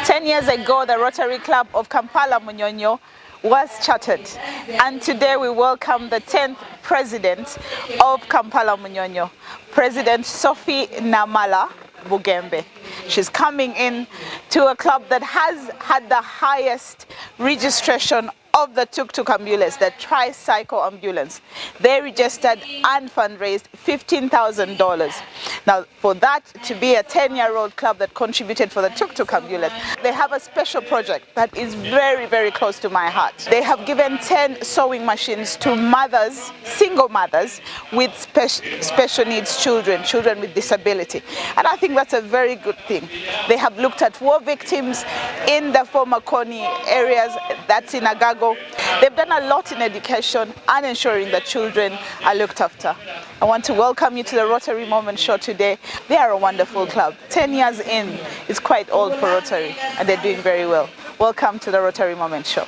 10 years ago, the Rotary Club of Kampala Munyonyo was chartered, and today we welcome the 10th president of Kampala Munyonyo, President Sophia Namaala Bugembe. She's coming in to a club that has had the highest registration of the tuk-tuk ambulance, the tricycle ambulance. They registered and fundraised $15,000. Now, for that to be a 10-year-old club that contributed for the tuk-tuk ambulance, they have a special project that is very, very close to my heart. They have given 10 sewing machines to mothers, single mothers with special needs children, children with disability. And I think that's a very good thing. They have looked at war victims in the former Koni areas, that's in Agago. They've done a lot in education and ensuring that children are looked after. I want to welcome you to the Rotary Moment Show today. They are a wonderful club. 10 years in, it's quite old for Rotary, and they're doing very well. Welcome to the Rotary Moment Show.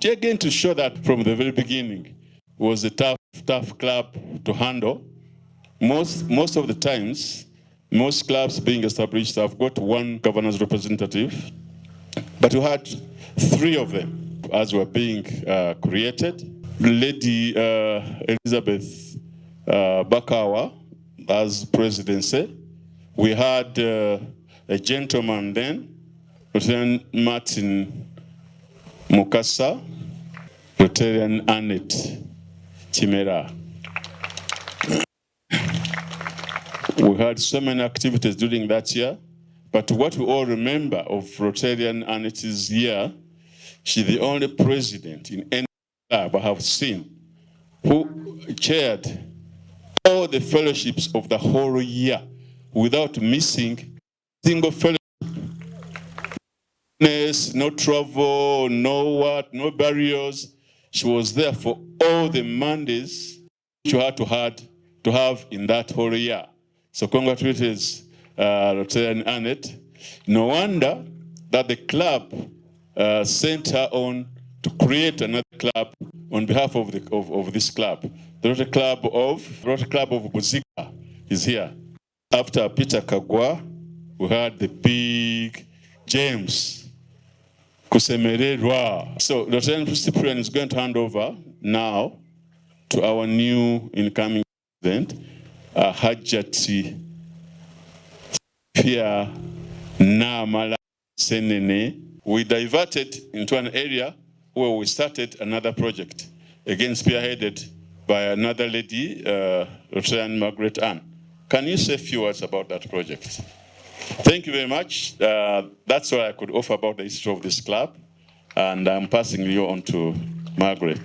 Again, to show that from the very beginning it was a tough club to handle. Most of the times, most clubs being established have got one governor's representative, but we had 3 of them as were being created. Lady Elizabeth Bakawa as presidency. We had a gentleman then, President Martin Mukasa, Rotarian Annette Chimera. We had so many activities during that year, but what we all remember of Rotarian Annette's year, she's the only president in any club I have seen who chaired all the fellowships of the whole year without missing a single fellowship. No travel, no barriers. She was there for all the Mondays she had to have in that whole year. So congratulations, Rotarian Annette. No wonder that the club sent her on to create another club on behalf of this club. The Rotary Club of Buzika is here. After Peter Kagwa, we had the big James Kusemererwa. So Lieutenant Cyprian is going to hand over now to our new incoming president, Hajati Sophia Namaala Bugembe. We diverted into an area where we started another project, again spearheaded by another lady, Rotarian Margaret Ann. Can you say a few words about that project? Thank you very much. That's all I could offer about the history of this club, and I'm passing you on to Margaret.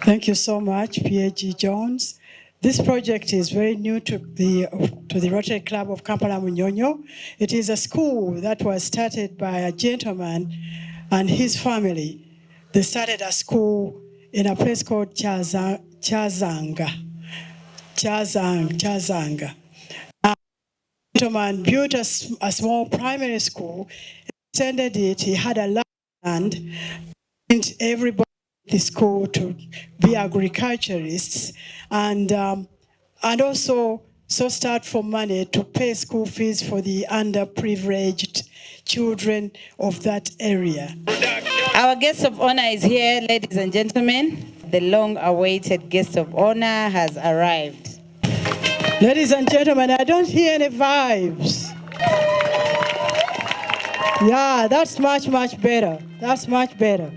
Thank you so much, PhD Jones. This project is very new to the Rotary Club of Kampala Munyonyo. It is a school that was started by a gentleman and his family. They started a school in a place called Chazanga. The gentleman built a small primary school, extended it. He had a land, and everybody in the school to be agriculturists, and also start for money to pay school fees for the underprivileged children of that area. Our guest of honor is here, ladies and gentlemen. The long-awaited guest of honor has arrived. Ladies and gentlemen, I don't hear any vibes. Yeah, that's much, much better. That's much better.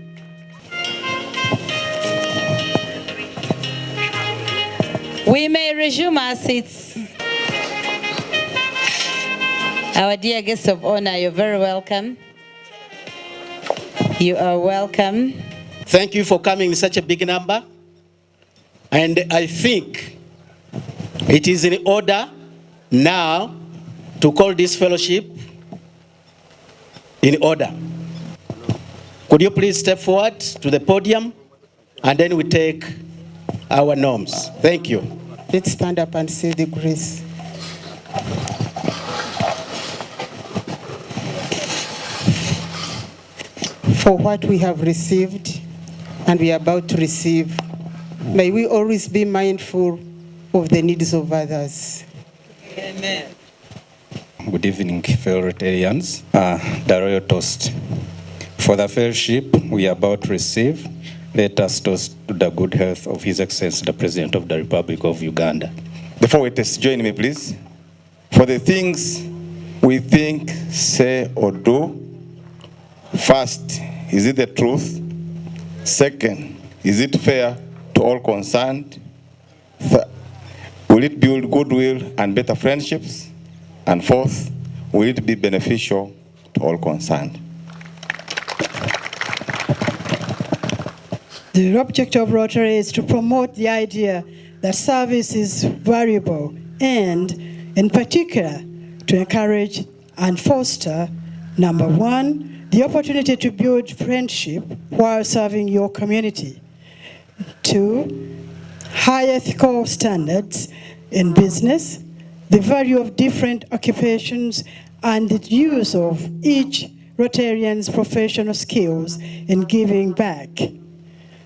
We may resume our seats. Our dear guest of honor, you're very welcome. You are welcome. Thank you for coming in such a big number. And I think it is in order now to call this fellowship in order. Could you please step forward to the podium, and then we take our norms. Thank you. Let's stand up and say the grace. For what we have received and we are about to receive, may we always be mindful of the needs of others. Amen. Good evening, fellow Rotarians. The royal toast. For the fellowship we are about to receive, let us toast to the good health of His Excellency, the President of the Republic of Uganda. Before we test, join me, please. For the things we think, say, or do, first, is it the truth? Second, is it fair to all concerned? Third, will it build goodwill and better friendships? And fourth, will it be beneficial to all concerned? The object of Rotary is to promote the idea that service is valuable and, in particular, to encourage and foster, number one, the opportunity to build friendship while serving your community. Two, high ethical standards in business, the value of different occupations, and the use of each Rotarian's professional skills in giving back.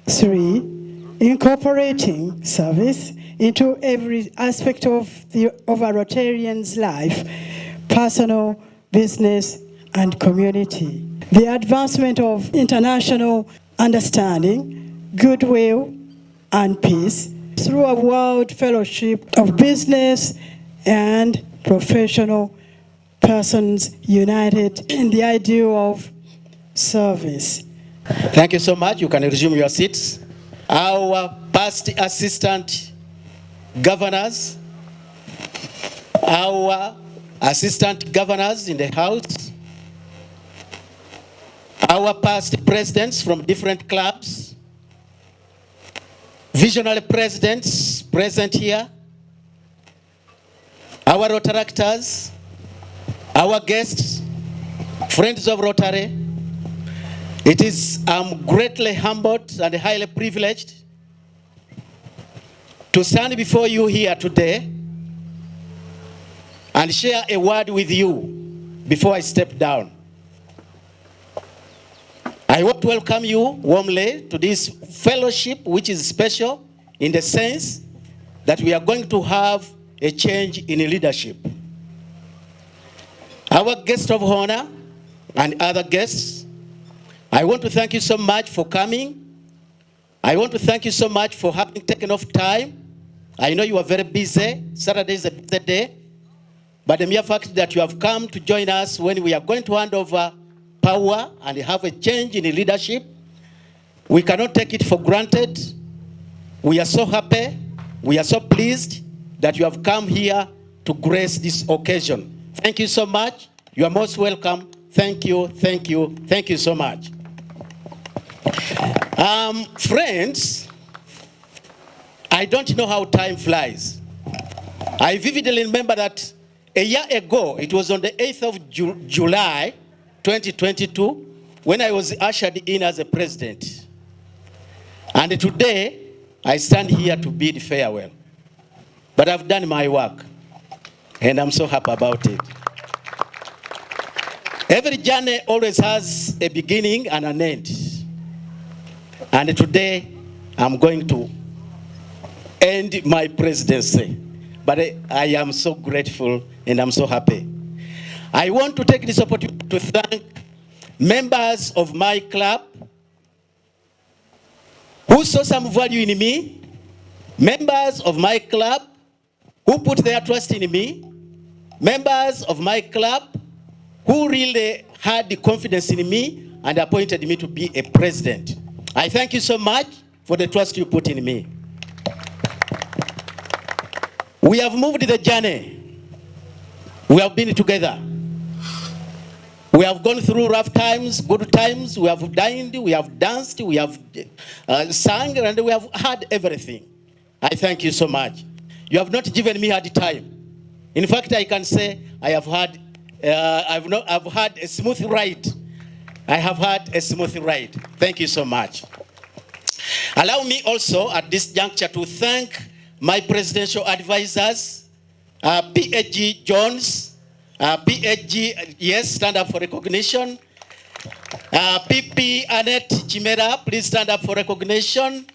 Three, incorporating service into every aspect of a Rotarian's life, personal, business, and community. The advancement of international understanding, goodwill, and peace through a world fellowship of business and professional persons united in the ideal of service. Thank you so much. You can resume your seats. Our past assistant governors, our assistant governors in the House, our past presidents from different clubs, visionary presidents present here, our Rotaractors, our guests, friends of Rotary. I'm greatly humbled and highly privileged to stand before you here today and share a word with you before I step down. I want to welcome you warmly to this fellowship, which is special in the sense that we are going to have a change in leadership. Our guest of honor and other guests, I want to thank you so much for coming I want to thank you so much for having taken off time. I know you are very busy. Saturday is a busy day. But the mere fact that you have come to join us when we are going to hand over power and have a change in the leadership, we cannot take it for granted. We are so happy, we are so pleased that you have come here to grace this occasion. Thank you so much. You are most welcome. Thank you, thank you, thank you so much. Friends, I don't know how time flies. I vividly remember that a year ago, it was on the 8th of July, 2022, when I was ushered in as a president. And today, I stand here to bid farewell. But I've done my work, and I'm so happy about it. Every journey always has a beginning and an end. And today, I'm going to end my presidency. But I am so grateful and I'm so happy. I want to take this opportunity to thank members of my club who saw some value in me, members of my club who put their trust in me, members of my club who really had the confidence in me and appointed me to be a president. I thank you so much for the trust you put in me. We have moved the journey. We have been together. We have gone through rough times, good times. We have dined, we have danced, we have sung, and we have had everything. I thank you so much. You have not given me hard time. In fact, I can say I have had, I've had a smooth ride. I have had a smooth ride. Thank you so much. Allow me also at this juncture to thank my presidential advisors, PHG Jones, PHG, yes, stand up for recognition. PP Annette Chimera, please stand up for recognition.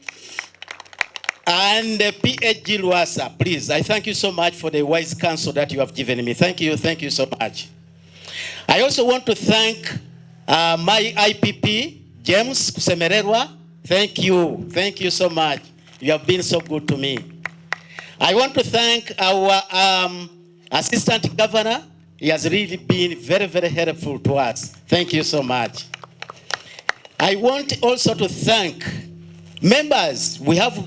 And PHG Luasa, please. I thank you so much for the wise counsel that you have given me. Thank you so much. I also want to thank my IPP, James Kusemererwa. Thank you so much. You have been so good to me. I want to thank our Assistant Governor. He has really been very, very helpful to us. Thank you so much. I want also to thank members. We have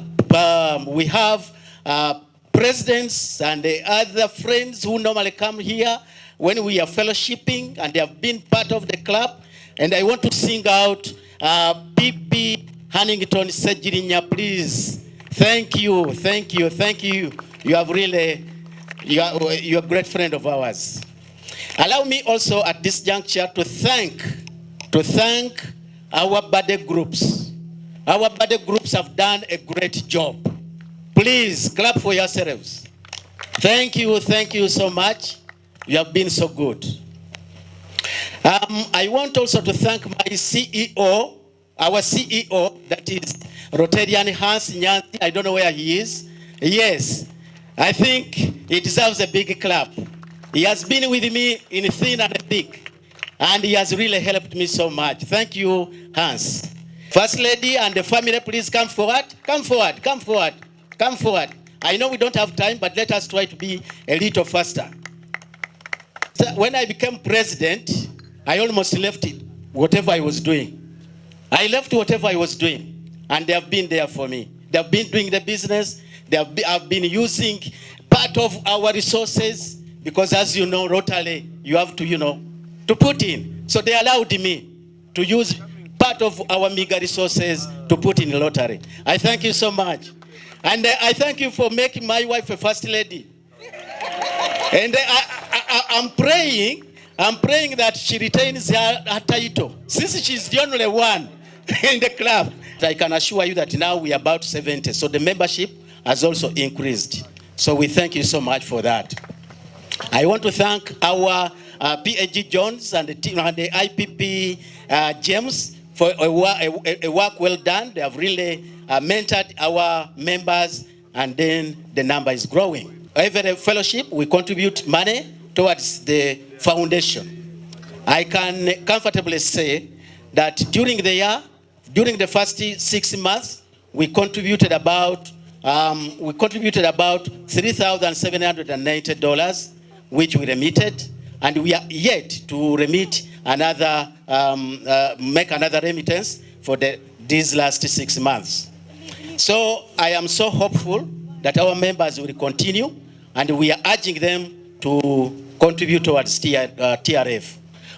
presidents and the other friends who normally come here when we are fellowshipping, and they have been part of the club. And I want to sing out PP Hannington Sejirinya, please. Thank you. You have really, you're a great friend of ours. Allow me also at this juncture to thank our body groups. Our body groups have done a great job. Please clap for yourselves. Thank you so much. You have been so good. I want also to thank my CEO, our CEO, that is Rotarian Hans Nyanzi. I don't know where he is. Yes, I think he deserves a big clap. He has been with me in thin and thick, and he has really helped me so much. Thank you, Hans. First Lady and the family, please come forward. Come forward. I know we don't have time, but let us try to be a little faster. So when I became president, I almost left whatever I was doing. I left whatever I was doing, and they have been there for me. They have been doing the business. I've been using part of our resources, because as you know, Rotary, you have to, to put in. So they allowed me to use part of our meager resources to put in Rotary. I thank you so much. And I thank you for making my wife a first lady. And I'm praying that she retains her title, since she's the only one in the club. I can assure you that now we are about 70, so the membership has also increased. So we thank you so much for that. I want to thank our PHG Jones and the team and the IPP James for a work well done. They have really mentored our members, and then the number is growing. Every fellowship, we contribute money towards the foundation. I can comfortably say that during the year, during the first 6 months, we contributed about $3,790, which we remitted, and we are yet to remit another, make another remittance for these last 6 months. So I am so hopeful that our members will continue, and we are urging them to contribute towards TRF.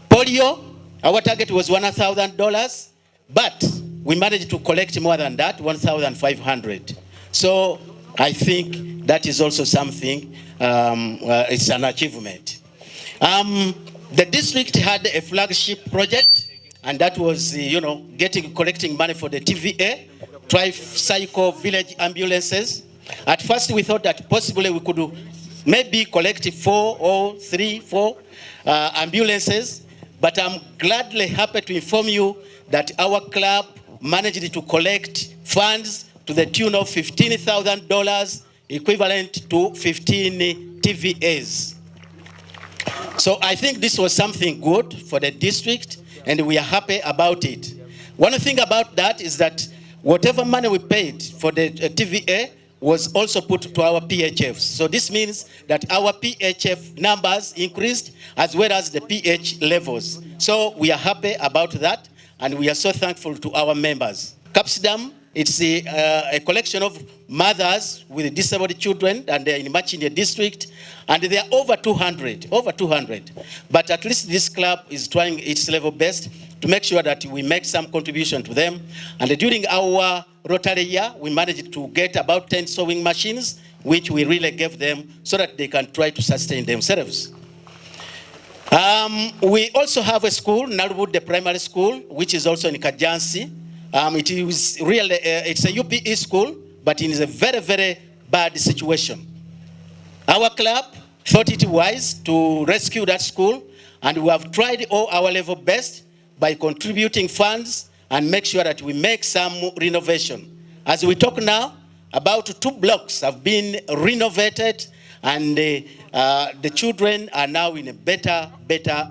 Polio, our target was $1,000, but we managed to collect more than that, $1,500. So I think that is also something, it's an achievement. The district had a flagship project, and that was, collecting money for the TVA, tricycle village ambulances. At first we thought that possibly we could maybe collect 4 ambulances, but I'm gladly happy to inform you that our club managed to collect funds to the tune of $15,000, equivalent to 15 TVAs. So I think this was something good for the district, and we are happy about it. One thing about that is that whatever money we paid for the TVA was also put to our PHFs. So this means that our PHF numbers increased as well as the PH levels. So we are happy about that, and we are so thankful to our members. CAPSDAM, it's a collection of mothers with disabled children, and they're in Munyonyo district, and they are over 200. But at least this club is trying its level best to make sure that we make some contribution to them. And during our Rotary year, we managed to get about 10 sewing machines, which we really gave them so that they can try to sustain themselves. We also have a school, Narwood, the primary school, which is also in Kajansi. It is really, it's a UPE school, but it is a very, very bad situation. Our club thought it wise to rescue that school, and we have tried all our level best by contributing funds and make sure that we make some renovation. As we talk now, about 2 blocks have been renovated, and the children are now in a better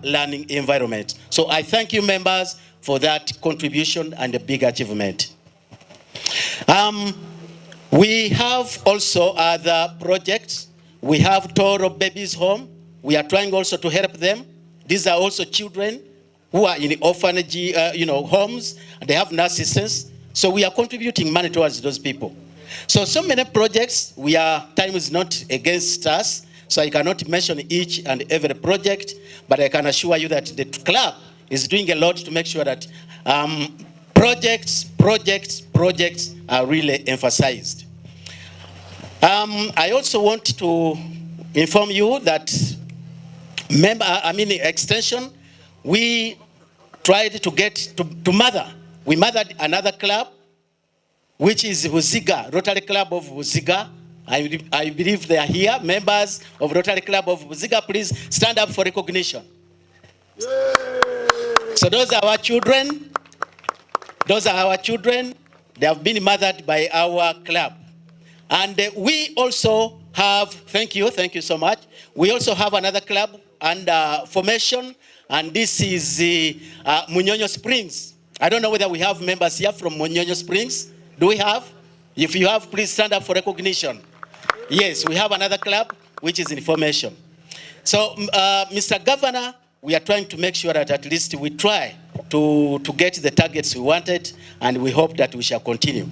learning environment. So I thank you, members, for that contribution and a big achievement. We have also other projects. We have Toro Babies Home. We are trying also to help them. These are also children who are in orphanage, homes, and they have no assistance. So we are contributing money towards those people. So many projects. Time is not against us, so I cannot mention each and every project, but I can assure you that the club is doing a lot to make sure that projects are really emphasized. I also want to inform you that extension, we tried to get to mother. We mothered another club, which is Buziga, Rotary Club of Buziga. I believe they are here. Members of Rotary Club of Buziga, please stand up for recognition. Yay! So those are our children. They have been mothered by our club. And we also have, thank you so much. We also have another club under formation, and this is the Munyonyo Springs. I don't know whether we have members here from Munyonyo Springs. Do we have? If you have, please stand up for recognition. Yes, we have another club which is in formation. So, Mr. Governor, we are trying to make sure that at least we try to get the targets we wanted, and we hope that we shall continue.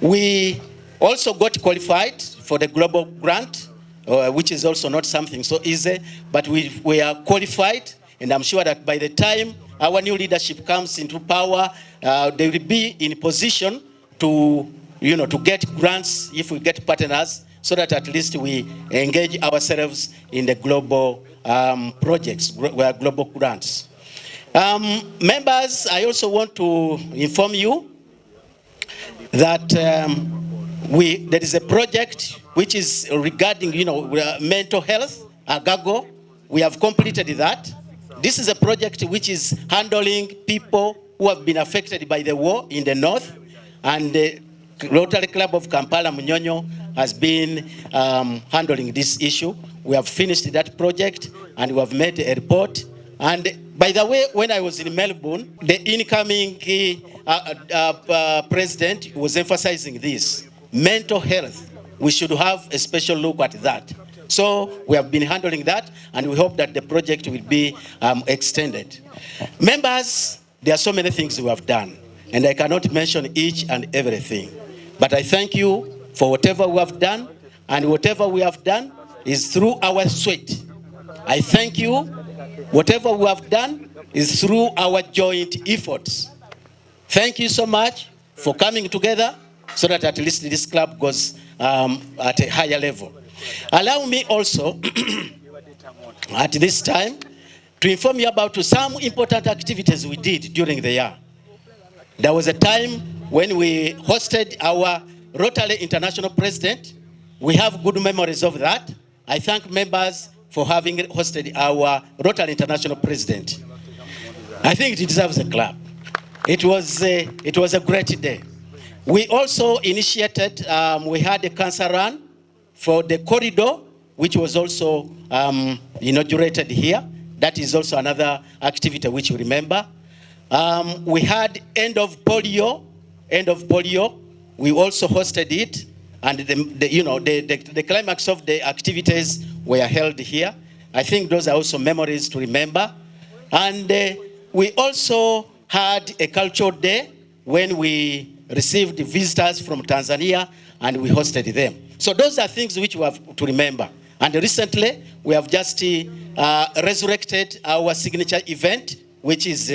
We also got qualified for the global grant, which is also not something so easy, but we are qualified, and I'm sure that by the time our new leadership comes into power, they will be in position to get grants if we get partners, so that at least we engage ourselves in the global projects, global grants. Members, I also want to inform you that there is a project which is regarding mental health, Agago. We have completed that. This is a project which is handling people who have been affected by the war in the north, and the Rotary Club of Kampala Munyonyo has been handling this issue. We have finished that project, and we have made a report, and By the way, when I was in Melbourne, the incoming president was emphasizing this. Mental health, we should have a special look at that. So we have been handling that, and we hope that the project will be extended. Members, there are so many things we have done, and I cannot mention each and everything. But I thank you for whatever we have done, and whatever we have done is through our sweat. I thank you. Whatever we have done is through our joint efforts. Thank you so much for coming together so that at least this club goes at a higher level. Allow me also at this time to inform you about some important activities we did during the year. There was a time when we hosted our Rotary International President. We have good memories of that. I thank members for having hosted our Rotary International President. I think it deserves a clap. It was a great day. We also initiated, we had a cancer run for the corridor, which was also inaugurated here. That is also another activity which we remember. We had end of polio. We also hosted it, and the climax of the activities were held here. I think those are also memories to remember. And we also had a cultural day when we received visitors from Tanzania and we hosted them. So those are things which we have to remember. And recently, we have just resurrected our signature event, which is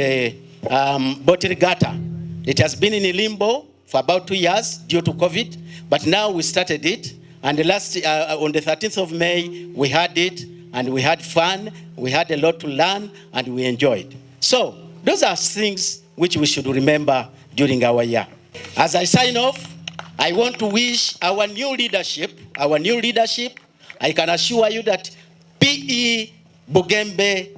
Boat Regatta. It has been in limbo for about 2 years due to COVID, but now we started it. And on the 13th of May, we had it, and we had fun, we had a lot to learn, and we enjoyed. So those are things which we should remember during our year. As I sign off, I want to wish our new leadership, I can assure you that PE, Bugembe,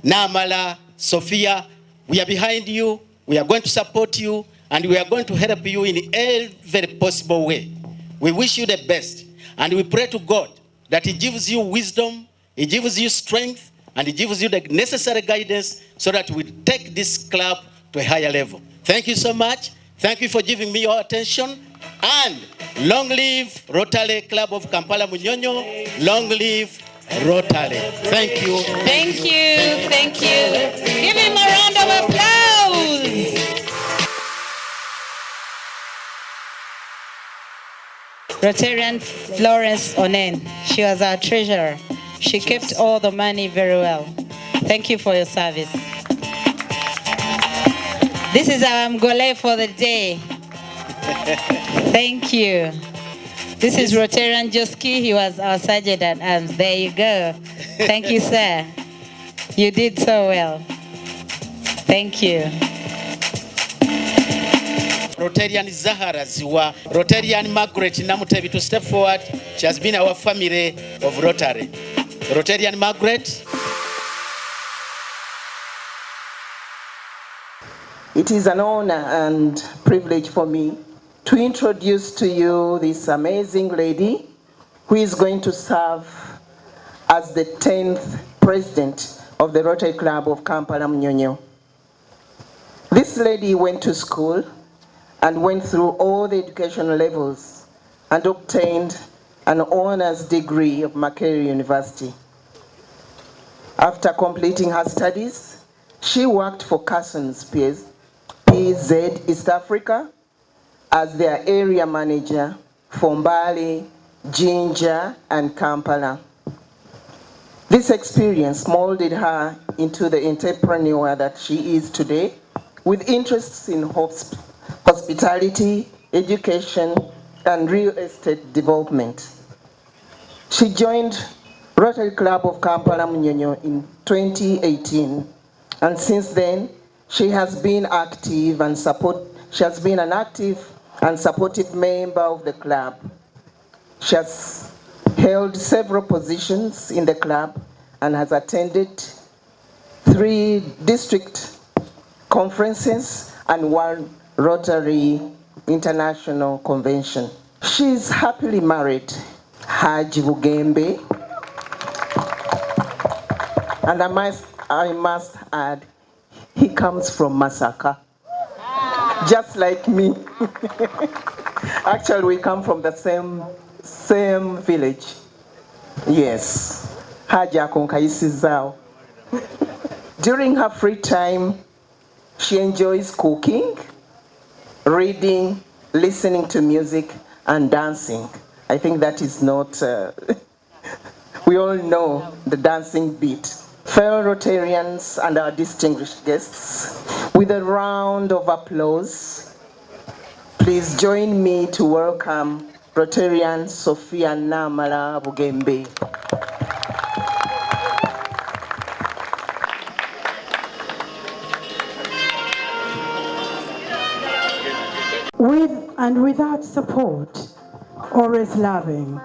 Namaala, Sophia, we are behind you, we are going to support you, and we are going to help you in every possible way. We wish you the best, and we pray to God that He gives you wisdom, He gives you strength, and He gives you the necessary guidance so that we take this club to a higher level. Thank you so much. Thank you for giving me your attention. And long live Rotary Club of Kampala Munyonyo. Long live Rotary. Thank you. Thank you. Thank you. Give him a round of applause. Rotarian Florence Onen. She was our treasurer. She kept all the money very well. Thank you for your service. This is our Mgole for the day. Thank you. This is Rotarian Joski. He was our sergeant at arms. There you go. Thank you, sir. You did so well. Thank you. Rotarian Zahara Ziwa, Rotarian Margaret Namutebi to step forward. She has been our family of Rotary. Rotarian Margaret. It is an honor and privilege for me to introduce to you this amazing lady who is going to serve as the 10th president of the Rotary Club of Kampala Munyonyo. This lady went to school and went through all the educational levels and obtained an honors degree of Makerere University. After completing her studies, she worked for Carson's PZ East Africa as their area manager for Mbale, Jinja, and Kampala. This experience molded her into the entrepreneur that she is today, with interests in hospitality, education, and real estate development. She joined Rotary Club of Kampala Munyonyo in 2018, and since then, she has been an active and supportive member of the club. She has held several positions in the club and has attended 3 district conferences and 1 Rotary International Convention. She is happily married, Hajati Bugembe, and I must add, He comes from Masaka, just like me. Actually, we come from the same village. Yes. Haja konkayisizao. During her free time, she enjoys cooking, reading, listening to music, and dancing. I think that is not, we all know the dancing beat. Fellow Rotarians and our distinguished guests, with a round of applause, please join me to welcome Rotarian Sophia Namaala Bugembe. With and without support, always loving,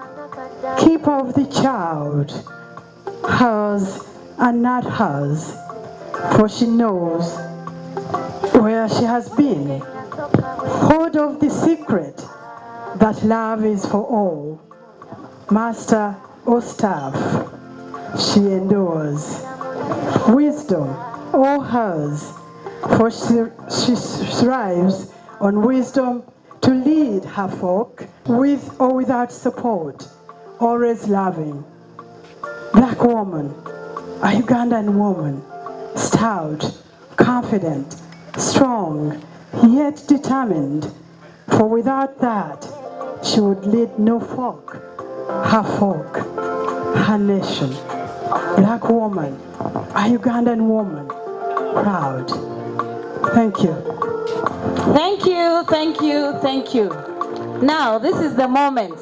keeper of the child, hers and not hers, for she knows where she has been. Hold of the secret that love is for all, master or staff, she endures. Wisdom, all hers, for she strives on wisdom to lead her folk, with or without support, always loving. Black woman, a Ugandan woman, stout, confident, strong, yet determined, for without that, she would lead no folk, her nation. Black woman, a Ugandan woman, proud. Thank you. Thank you, thank you, thank you. Now, this is the moment.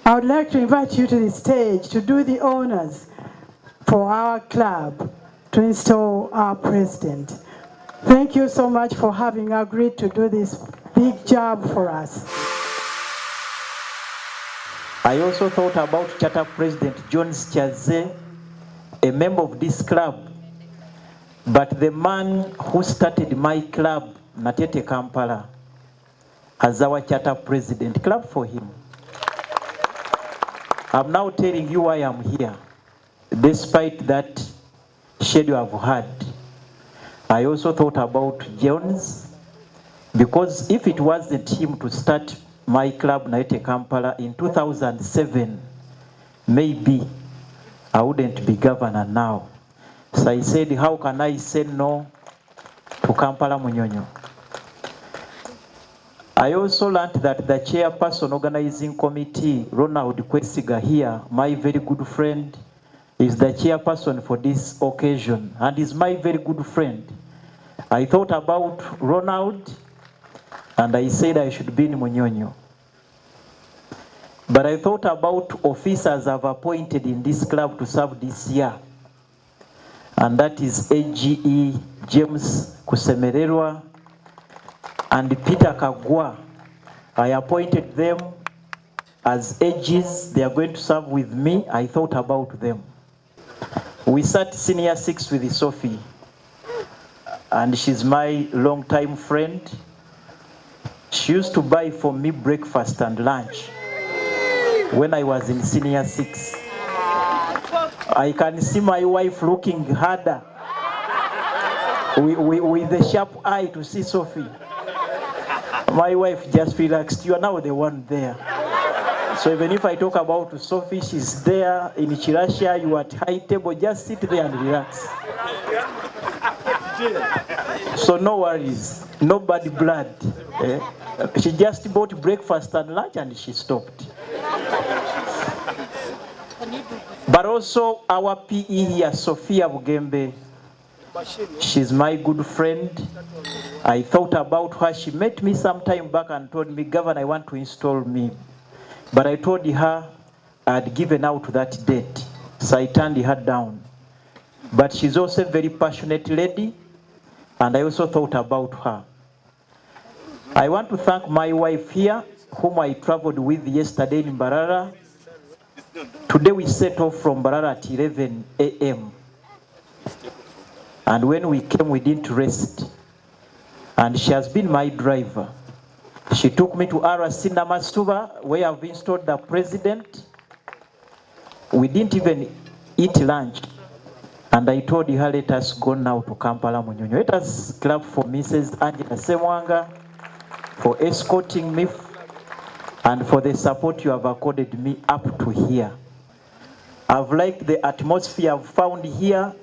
I would like to invite you to the stage to do the honors for our club to install our president. Thank you so much for having agreed to do this big job for us. I also thought about Charter President Jones Chaze, a member of this club, but the man who started my club, Natete Kampala, as our Charter President. Clap for him. I'm now telling you why I'm here. Despite that schedule I've had, I also thought about Jones, because if it wasn't him to start my club, Natete Kampala, in 2007, maybe I wouldn't be governor now. So I said, how can I say no to Kampala Munyonyo? I also learned that the chairperson organizing committee, Ronald Kwesiga here, my very good friend, is the chairperson for this occasion and is my very good friend. I thought about Ronald and I said I should be in Munyonyo. But I thought about officers I've appointed in this club to serve this year. And that is AGE James Kusemererwa and Peter Kagwa. I appointed them as AGs. They are going to serve with me. I thought about them. We sat senior 6 with Sophie, and she's my long-time friend. She used to buy for me breakfast and lunch when I was in senior 6. I can see my wife looking harder with a sharp eye to see Sophie. My wife just relaxed. You are now the one there. So even if I talk about Sophie, she's there in Chirasha, you are at high table, just sit there and relax. So no worries, no bad blood. She just bought breakfast and lunch and she stopped. But also our PE here, Sophia Bugembe. She's my good friend. I thought about her. She met me some time back and told me, Governor, I want to install me. But I told her I had given out that date. So I turned her down. But she's also a very passionate lady, and I also thought about her. I want to thank my wife here, whom I traveled with yesterday in Mbarara. Today we set off from Mbarara at 11 a.m. And when we came, we didn't rest. And she has been my driver. She took me to RC Namasuba, where I've installed the president. We didn't even eat lunch. And I told her, let us go now to Kampala Munyonyo. Let us clap for Mrs. Angela Semwanga for escorting me and for the support you have accorded me up to here. I've liked the atmosphere I've found here.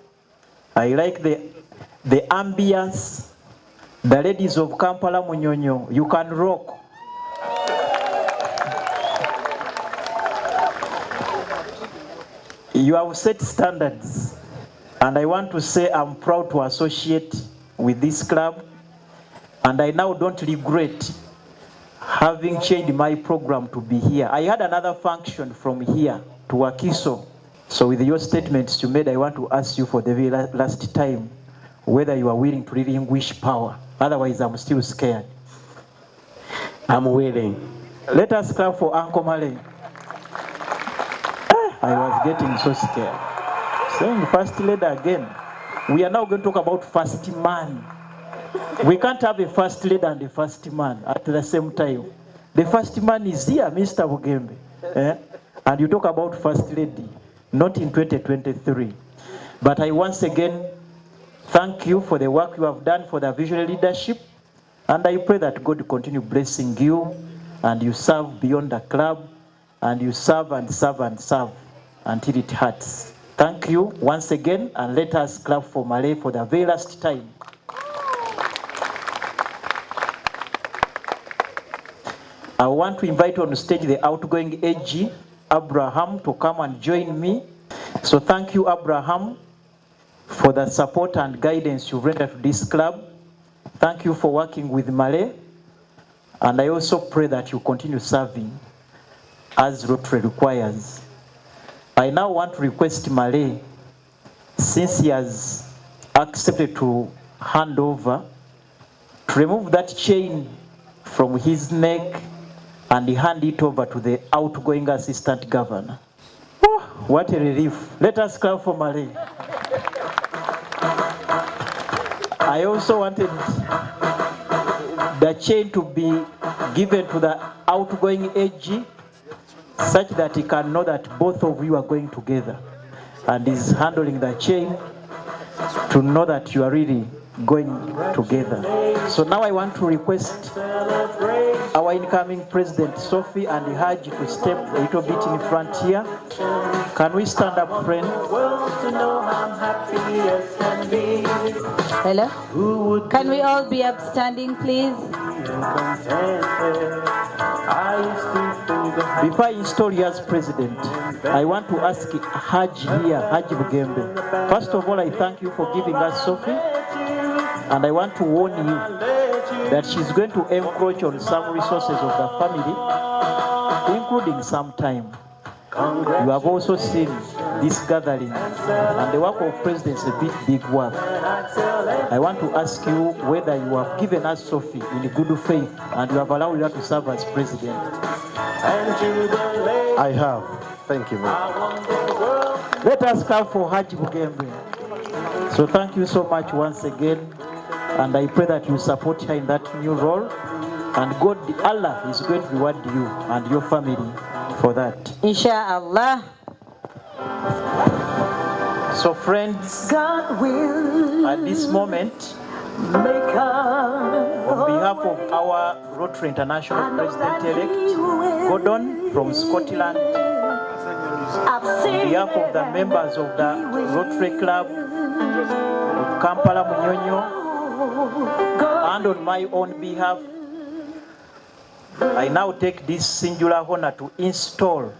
I like the ambience. The ladies of Kampala Munyonyo, you can rock. You have set standards. And I want to say I'm proud to associate with this club. And I now don't regret having changed my program to be here. I had another function from here to Wakiso. So with your statements you made, I want to ask you for the very last time whether you are willing to relinquish power. Otherwise, I'm still scared. I'm willing. Let us clap for Uncle Malay. I was getting so scared. Saying first lady again. We are now going to talk about first man. We can't have a first lady and a first man at the same time. The first man is here, Mr. Bugembe. And you talk about first lady, not in 2023. But I once again thank you for the work you have done for the visionary leadership. And I pray that God continue blessing you and you serve beyond the club and you serve and serve and serve until it hurts. Thank you once again, and let us clap for Malay for the very last time. I want to invite on stage the outgoing AG, Abraham, to come and join me. So thank you, Abraham, for the support and guidance you've rendered to this club. Thank you for working with Malay. And I also pray that you continue serving as Rotary requires. I now want to request Malay, since he has accepted to hand over, to remove that chain from his neck and hand it over to the outgoing assistant governor. Oh, what a relief. Let us clap for Malay. I also wanted the chain to be given to the outgoing AG, such that he can know that both of you are going together, and is handling the chain to know that you are really going together. So now I want to request our incoming President Sophie and Haji to step a little bit in front here. Can we stand up, friend? Hello? Can we all be upstanding, please? Before I install you as president, I want to ask Haji here, Haji Bugembe. First of all, I thank you for giving us Sophie, and I want to warn you that she's going to encroach on some resources of the family, including some time. You have also seen this gathering, and the work of president is a big work. I want to ask you whether you have given us Sophie in good faith and you have allowed her to serve as president. I have. Thank you very much. Let us clap for Haji Bugembe. So thank you so much once again, and I pray that you support her in that new role, and God, Allah, is going to reward you and your family for that. Inshallah. So friends, at this moment, on behalf of our Rotary International President-elect, Gordon from Scotland, on behalf of the members of the Rotary Club of Kampala Munyonyo, and on my own behalf, I now take this singular honor to install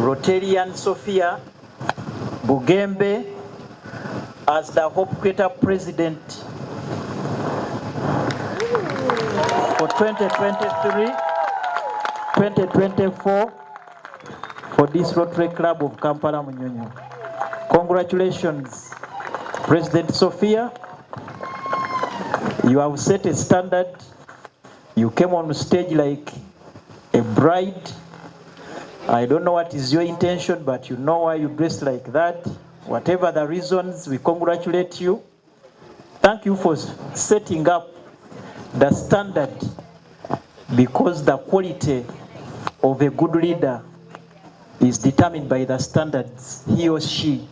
Rotarian Sophia Bugembe as the Hope Creator President for 2023-2024 for this Rotary Club of Kampala Munyonyo. Congratulations, President Sophia. You have set a standard. You came on stage like a bride. I don't know what is your intention, but you know why you dress like that. Whatever the reasons, we congratulate you. Thank you for setting up the standard, because the quality of a good leader is determined by the standards he or she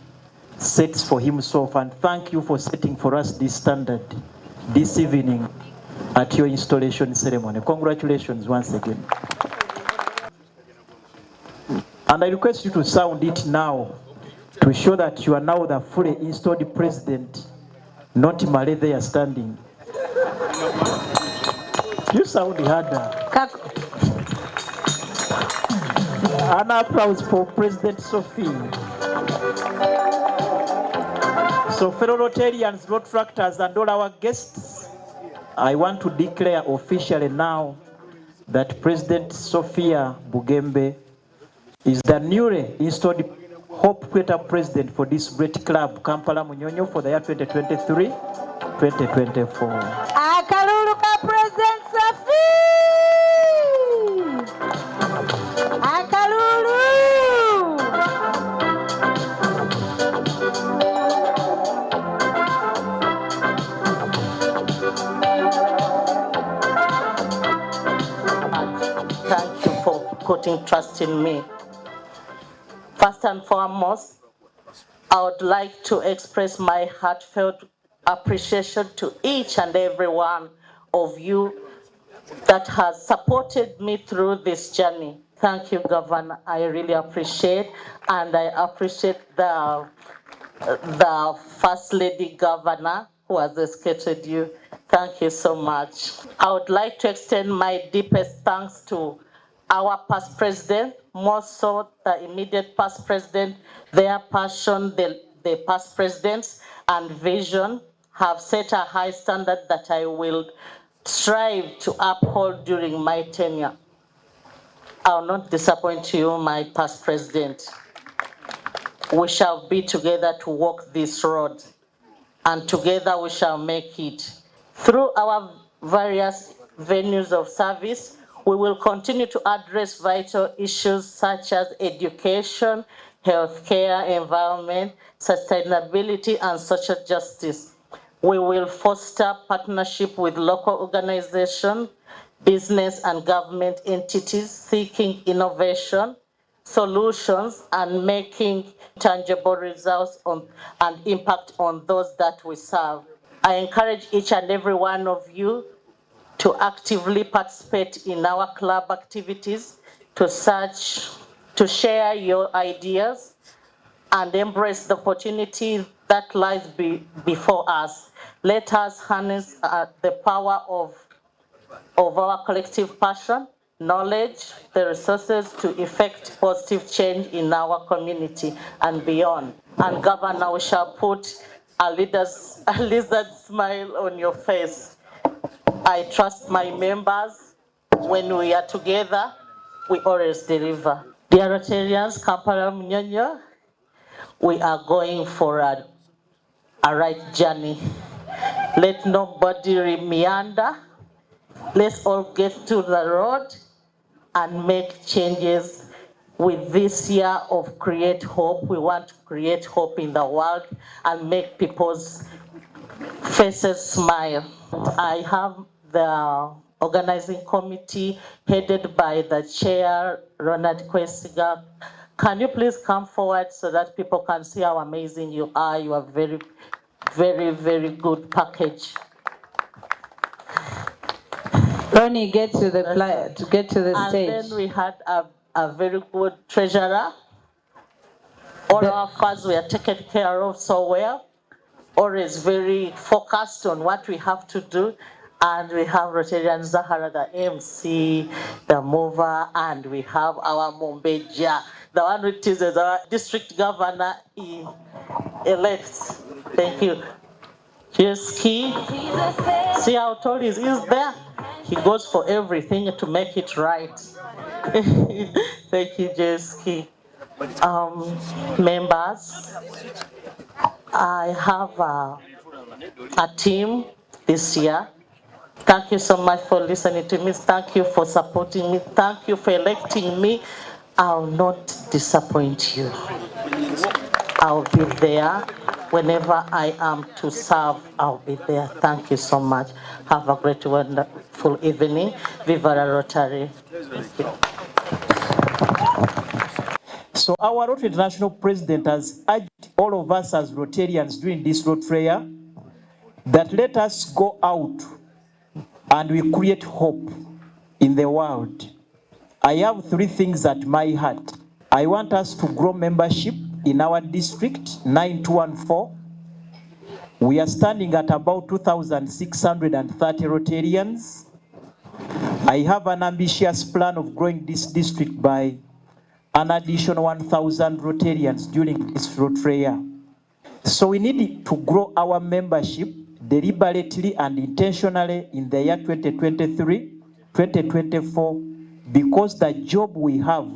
sets for himself. And thank you for setting for us this standard this evening at your installation ceremony. Congratulations once again. And I request you to sound it now to show that you are now the fully installed president, not Malay there standing. You sound harder. An applause for President Sophie. So fellow Rotarians, Rotractors, and all our guests, I want to declare officially now that President Sophia Bugembe is the newly installed Hope Creator President for this great club, Kampala Munyonyo, for the year 2023-2024. Akaluluka President Sophie! Akalulu! Thank you for putting trust in me. First and foremost, I would like to express my heartfelt appreciation to each and every one of you that has supported me through this journey. Thank you, Governor. I really appreciate, and I appreciate the First Lady Governor who has escorted you. Thank you so much. I would like to extend my deepest thanks to our past president, more so the immediate past president. Their passion, the past presidents and vision have set a high standard that I will strive to uphold during my tenure. I will not disappoint you, my past president. We shall be together to walk this road, and together we shall make it. Through our various venues of service, we will continue to address vital issues such as education, healthcare, environment, sustainability, and social justice. We will foster partnership with local organizations, business and government entities seeking innovation, solutions, and making tangible results and impact on those that we serve. I encourage each and every one of you to actively participate in our club activities, to share your ideas, and embrace the opportunity that lies before us. Let us harness the power of our collective passion, knowledge, the resources to effect positive change in our community and beyond. And Governor, we shall put a lizard smile on your face. I trust my members. When we are together, we always deliver. Dear Rotarians, Kampala Munyonyo, we are going for a right journey. Let nobody meander. Let's all get to the road and make changes. With this year of Create Hope, we want to create hope in the world and make people's faces smile. I have the organizing committee headed by the chair, Ronald Kwesiga. Can you please come forward so that people can see how amazing you are? You are very, very, very good package. Ronnie, get to the stage. And then we had a very good treasurer. All our funds were taken care of so well. Always very focused on what we have to do. And we have Rotarian Zahara, the MC, the mover, and we have our Mombeja. the one which is our district governor elect. Thank you. Jeski, see how tall he is there? He goes for everything to make it right. Thank you, Jeski. Members, I have a team this year. Thank you so much for listening to me. Thank you for supporting me. Thank you for electing me. I'll not disappoint you. I'll be there whenever I am to serve. I'll be there. Thank you so much. Have a great, wonderful evening. Viva la Rotary. Thank you. So our Rotary International President has urged all of us as Rotarians during this Rotary fair that let us go out and we create hope in the world. I have three things at my heart. I want us to grow membership in our district, 9214. We are standing at about 2,630 Rotarians. I have an ambitious plan of growing this district by an additional 1,000 Rotarians during this Rotary year. So we need to grow our membership deliberately and intentionally in the year 2023, 2024, because the job we have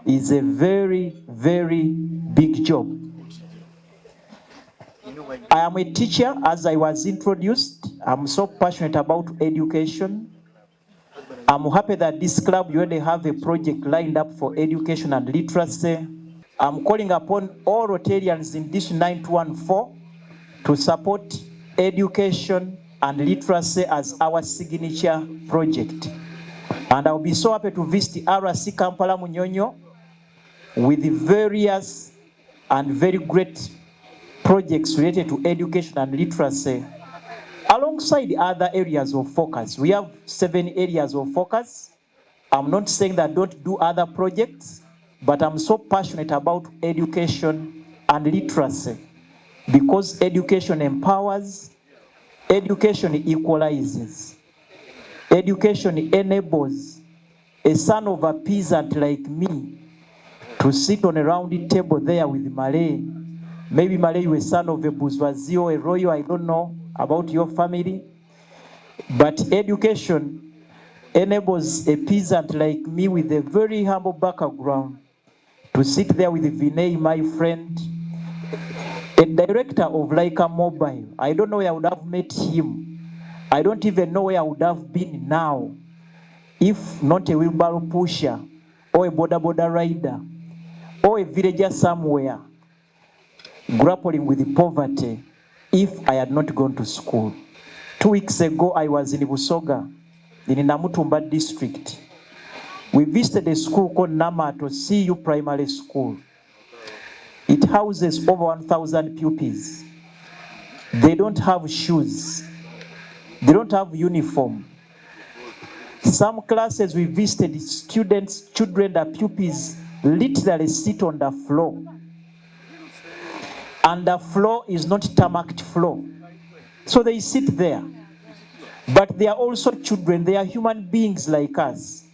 is a very, very big job. I am a teacher, as I was introduced. I'm so passionate about education. I'm happy that this club, you already have a project lined up for education and literacy. I'm calling upon all Rotarians in this 914 to support education and literacy as our signature project. And I'll be so happy to visit RC Kampala Munyonyo with the various and very great projects related to education and literacy, alongside other areas of focus. We have 7 areas of focus. I'm not saying that don't do other projects, but I'm so passionate about education and literacy because education empowers, education equalizes, education enables a son of a peasant like me to sit on a round table there with Malay. Maybe Malay, you are a son of a bourgeoisie or a royal, I don't know about your family. But education enables a peasant like me with a very humble background to sit there with Vinay, my friend, a director of Laika Mobile. I don't know where I would have met him. I don't even know where I would have been now if not a wheelbarrow pusher or a border rider or a villager somewhere grappling with poverty if I had not gone to school. 2 weeks ago, I was in Busoga, in Namutumba district. We visited a school called Namato CU Primary School. It houses over 1,000 pupils. They don't have shoes. They don't have uniform. Some classes we visited, students, children, the pupils literally sit on the floor. And the floor is not tarmacked floor. So they sit there. But they are also children. They are human beings like us.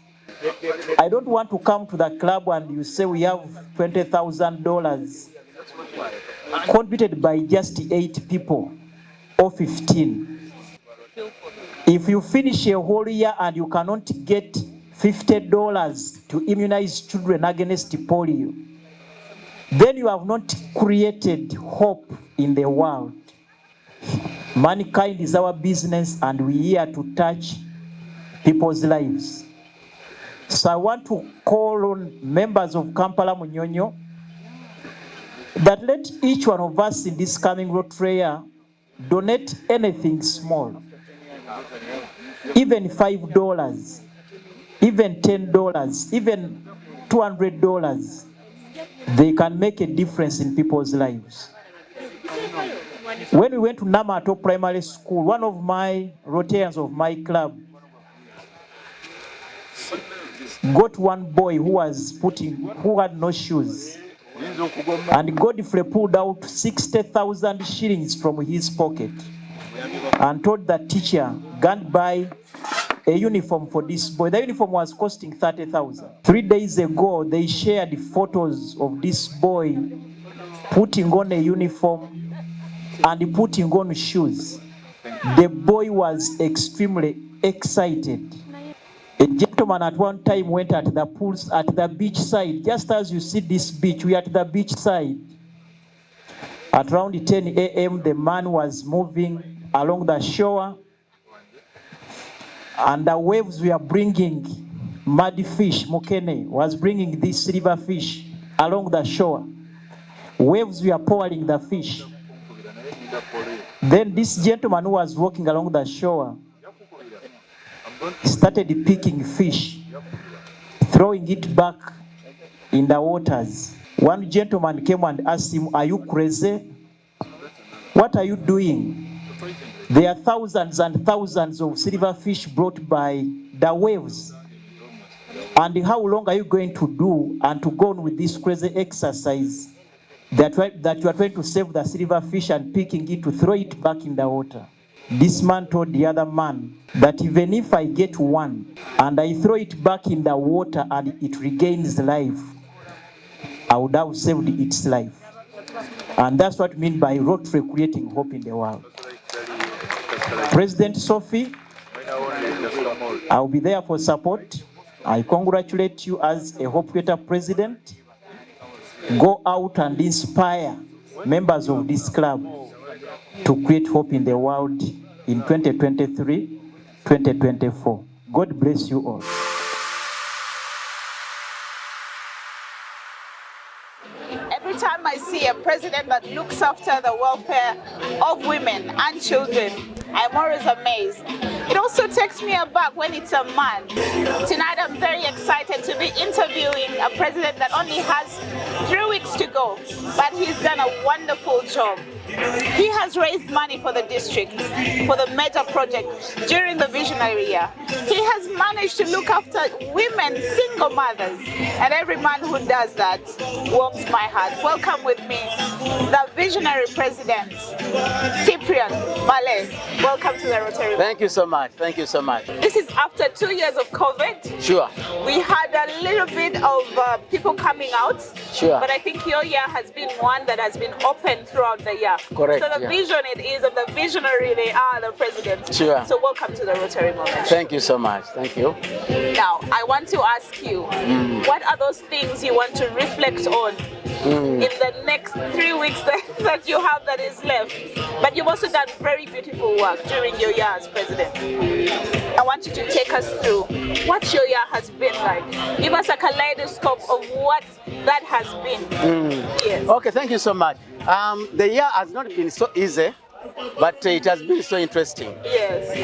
I don't want to come to the club and you say we have $20,000 contributed by just 8 people or 15. If you finish a whole year and you cannot get $50 to immunize children against polio, then you have not created hope in the world. Mankind is our business and we're here to touch people's lives. So I want to call on members of Kampala Munyonyo that let each one of us in this coming Rotary donate anything small, even $5, even $10, even $200. They can make a difference in people's lives. When we went to Namato Primary School, one of my Rotarians of my club got one boy who had no shoes. And Godfrey pulled out 60,000 shillings from his pocket and told the teacher, go and buy a uniform for this boy. The uniform was costing 30,000. 3 days ago, they shared photos of this boy putting on a uniform and putting on shoes. The boy was extremely excited. A gentleman at one time went at the pools at the beach side. Just as you see this beach, we are at the beach side. At around 10 a.m., the man was moving along the shore, and the waves were bringing muddy fish. Mukene was bringing this silver fish along the shore. Waves were pouring the fish. Then this gentleman who was walking along the shore started picking fish, throwing it back in the waters. One gentleman came and asked him, "Are you crazy? What are you doing? There are thousands and thousands of silver fish brought by the waves. And how long are you going to do and to go on with this crazy exercise that you are trying to save the silver fish and picking it to throw it back in the water?" This man told the other man that even if I get one and I throw it back in the water and it regains life, I would have saved its life. And that's what I mean by Rotary creating hope in the world. President Sophie, I'll be there for support. I congratulate you as a Hope Creator President. Go out and inspire members of this club to create hope in the world in 2023, 2024. God bless you all. Every time I see a president that looks after the welfare of women and children, I'm always amazed. It also takes me aback when it's a man. Tonight I'm very excited to be interviewing a president that only has 3 weeks to go, but he's done a wonderful job. He has raised money for the district, for the major project during the visionary year. He has managed to look after women, single mothers, and every man who does that warms my heart. Welcome with me, the visionary president, Cyprian Male. Welcome to the Rotary. Thank you so much. Thank you so much. This is after 2 years of COVID. Sure. We had a little bit of people coming out. Sure. But I think your year has been one that has been open throughout the year. Correct. So the vision it is, and the visionary they are, the president. Sure. So welcome to the Rotary moment. Thank you so much. Thank you. Now, I want to ask you, what are those things you want to reflect on in the next 3 weeks that you have that is left? But you've also done very beautiful work during your year as president. I want you to take us through what your year has been like. Give us a kaleidoscope of what that has been. Yes. Okay, thank you so much. The year has not been so easy, but it has been so interesting. Yes.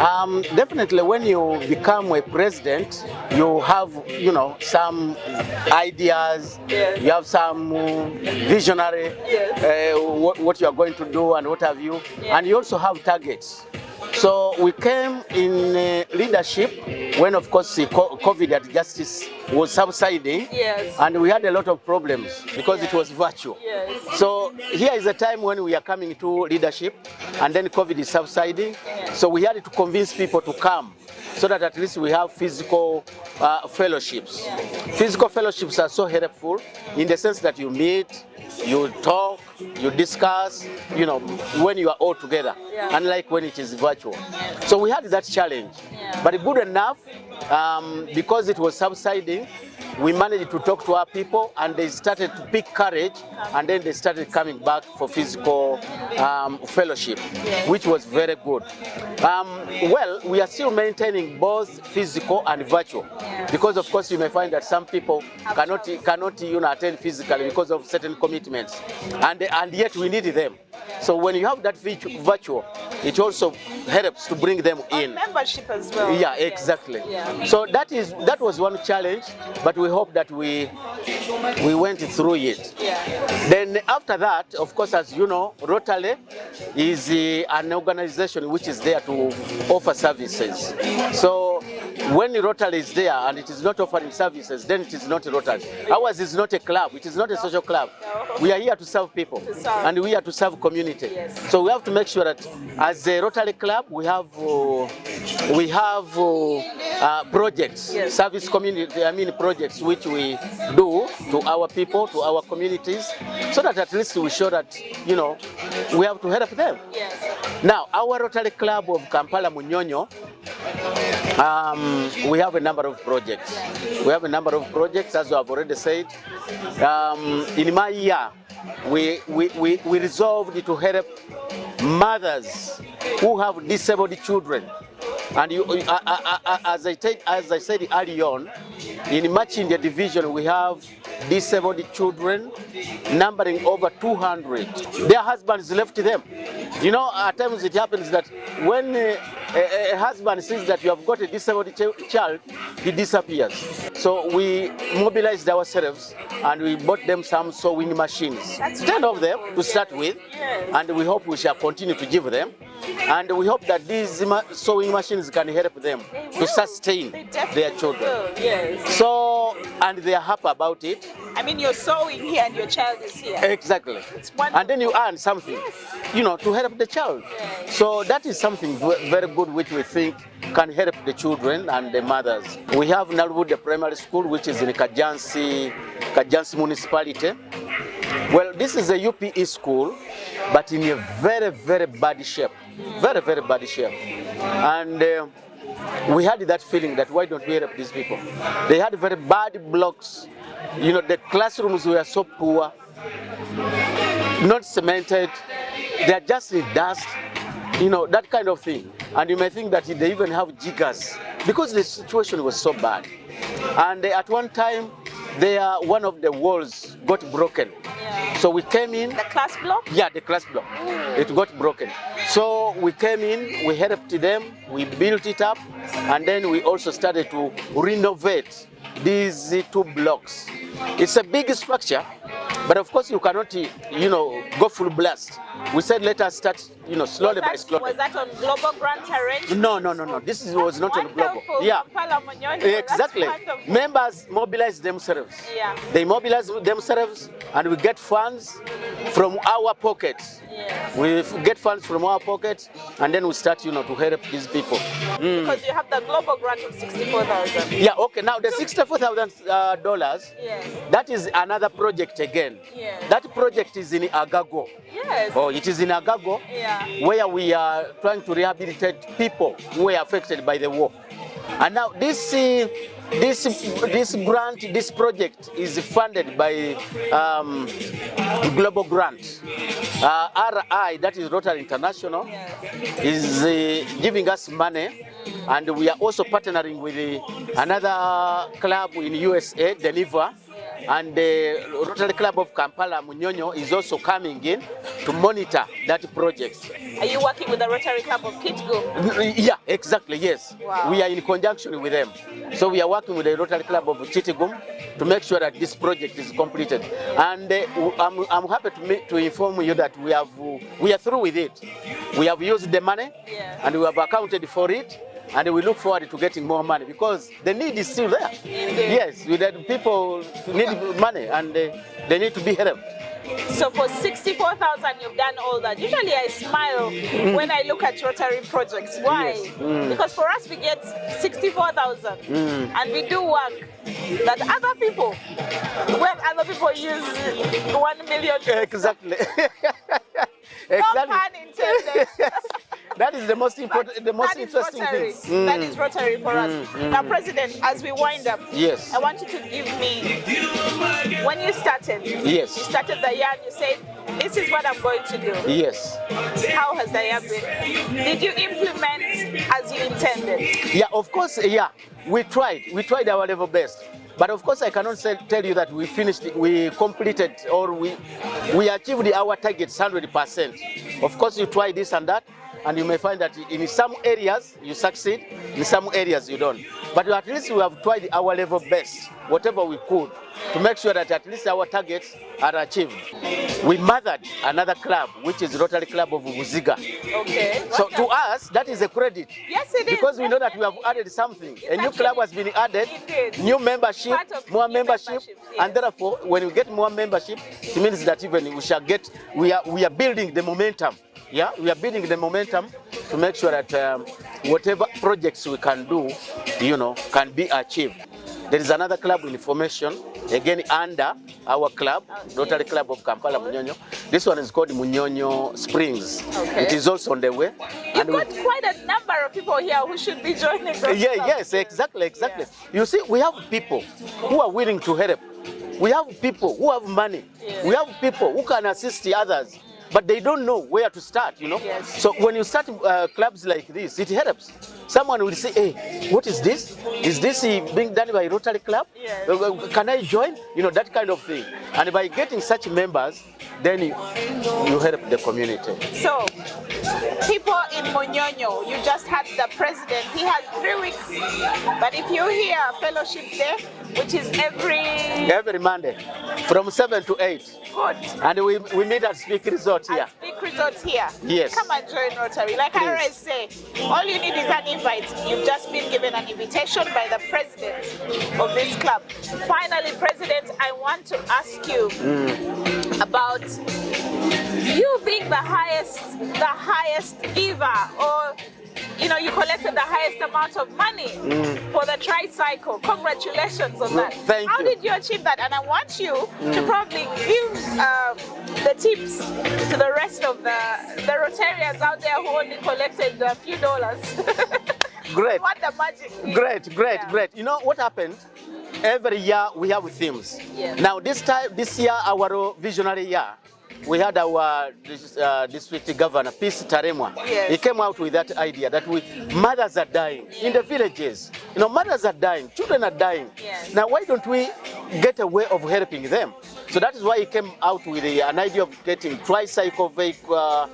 Definitely when you become a president, you have, some ideas, yes. You have some visionary, yes. What you are going to do and what have you, yeah. And you also have targets. So we came in leadership when, of course, COVID at Justice was subsiding, yes. And we had a lot of problems because it was virtual. Yes. So here is a time when we are coming to leadership, and then COVID is subsiding. Yes. So we had to convince people to come so that at least we have physical fellowships. Yeah. Physical fellowships are so helpful in the sense that you meet, you talk, you discuss, when you are all together, yeah. Unlike when it is virtual. So we had that challenge, yeah. But good enough, because it was subsiding, we managed to talk to our people and they started to pick courage, and then they started coming back for physical fellowship, which was very good. Well, we are still maintaining both physical and virtual, because of course you may find that some people cannot attend physically because of certain commitments, and yet we need them. So when you have that virtual, it also helps to bring them in. Membership as well. Yeah, exactly. Yeah. So that was one challenge, but we hope that we went through it. Yeah. Then after that, of course, as you know, Rotary is an organization which is there to offer services. So When the Rotary is there and it is not offering services, then it is not a Rotary. Ours is not a club. It is not a social club. We are here to serve people, and we are here to serve community. So we have to make sure that as a Rotary club, we have projects, service community, projects which we do to our people, to our communities, so that at least we show that, you know, we have to help them. Now, our Rotary Club of Kampala Munyonyo, we have a number of projects. We have a number of projects, as I've already said. In my year, we resolved to help mothers who have disabled children. And as I said early on, in Machindia division, we have disabled children numbering over 200. Their husbands left them. You know, at times it happens that when a husband sees that you have got a disabled child, he disappears. So we mobilized ourselves and we bought them some sewing machines. 10 of them to start with, and we hope we shall continue to give them. And we hope that these sewing machines can help them to sustain their children. So, and they are happy about it. I mean, you're sewing here and your child is here. Exactly. And then you earn something, you know, to help the child. So that is something very good which we think can help the children and the mothers. We have Nalwood Primary School, which is in Kajansi municipality. Well, this is a UPE school, but in a very, very bad shape. Very, very bad shape. And we had that feeling that why don't we help these people? They had very bad blocks. You know, the classrooms were so poor, not cemented. They are just in dust, you know, that kind of thing. And you may think that they even have jiggers because the situation was so bad. And at one time, one of the walls got broken. So we came in. The class block? Yeah, the class block. It got broken. So we came in, we helped them, we built it up, and then we also started to renovate these 2 blocks. It's a big structure, but of course you cannot, you know, go full blast. We said let us start, you know, slowly by slowly. Was that on global grant arrangement? No. This was not on global. Yeah, exactly. Members mobilize themselves. Yeah. They mobilize themselves, and we get funds from our pockets. We get funds from our pockets, and then we start, you know, to help these people. Because you have the global grant of $64,000. Yeah. Okay. Now the $64,000. That is another project again. That project is in Agago. Oh, it is in Agago, where we are trying to rehabilitate people who were affected by the war. And now this project is funded by global grant. RI, that is Rotary International, is giving us money, and we are also partnering with another club in USA, Deliver. And the Rotary Club of Kampala Munyonyo is also coming in to monitor that project. Are you working with the Rotary Club of Kitgum? Yeah, exactly, yes. Wow. We are in conjunction with them. So we are working with the Rotary Club of Kitgum to make sure that this project is completed. And I'm happy to inform you that we are through with it. We have used the money, and we have accounted for it. And we look forward to getting more money because the need is still there. Yes, people need money and they need to be helped. So for 64,000, you've done all that. Usually I smile when I look at Rotary projects. Why? Because for us we get 64,000 and we do work that other people, when other people use 1 million. Exactly. No pun intended. That is the most important, the most interesting thing. That is Rotary for us. Now, President, as we wind up, yes, I want you to give me, when you started, yes, you started the year and you said, this is what I'm going to do. Yes. How has the year been? Did you implement as you intended? Yeah, of course, yeah. We tried our level best. But of course, I cannot tell you that we finished, we completed, or we achieved our targets 100%. Of course, you try this and that, and you may find that in some areas you succeed, in some areas you don't. But at least we have tried our level best, whatever we could, to make sure that at least our targets are achieved. We mothered another club, which is Rotary Club of Buziga. Okay. So to us, that is a credit. Yes, it is. Because we know that we have added something. A new club has been added, new membership, more membership, yes. and therefore, when we get more membership, it means that even we shall get, we are building the momentum. Yeah, we are building the momentum to make sure that whatever projects we can do, can be achieved. There is another club in formation, again under our club, Rotary Club of Kampala Munyonyo. This one is called Munyonyo Springs. Okay. It is also on the way. You've got quite a number of people here who should be joining us. Yes, exactly. Yeah. You see, we have people who are willing to help. We have people who have money. Yeah. We have people who can assist the others. But they don't know where to start, Yes. So when you start clubs like this, it helps. Someone will say, hey, what is this? Is this being done by Rotary Club? Yes. Can I join? That kind of thing. And by getting such members, then you help the community. So, people in Munyonyo, you just had the president. He has 3 weeks. But if you hear fellowship there, which is every Monday, from 7 to 8. Good. And we meet at Speke Resort here. Speke Resort here. Yes. Come and join Rotary. Like I always say, all you need is an invite. You've just been given an invitation by the president of this club. Finally, President, I want to ask you about you being the highest giver, or you collected the highest amount of money for the tricycle. Congratulations on that. Thank you. How did you achieve that? And I want you to probably give the tips to the rest of the Rotarians out there who only collected a few dollars. Great. What the magic is. Great. You know what happened? Every year we have themes. Yes. Now this year, our visionary year, we had our district governor, Peace Taremwa. Yes. He came out with that idea that mothers are dying in the villages. Mothers are dying, children are dying. Yes. Now why don't we get a way of helping them? So that is why he came out with an idea of getting tricycle vehicle,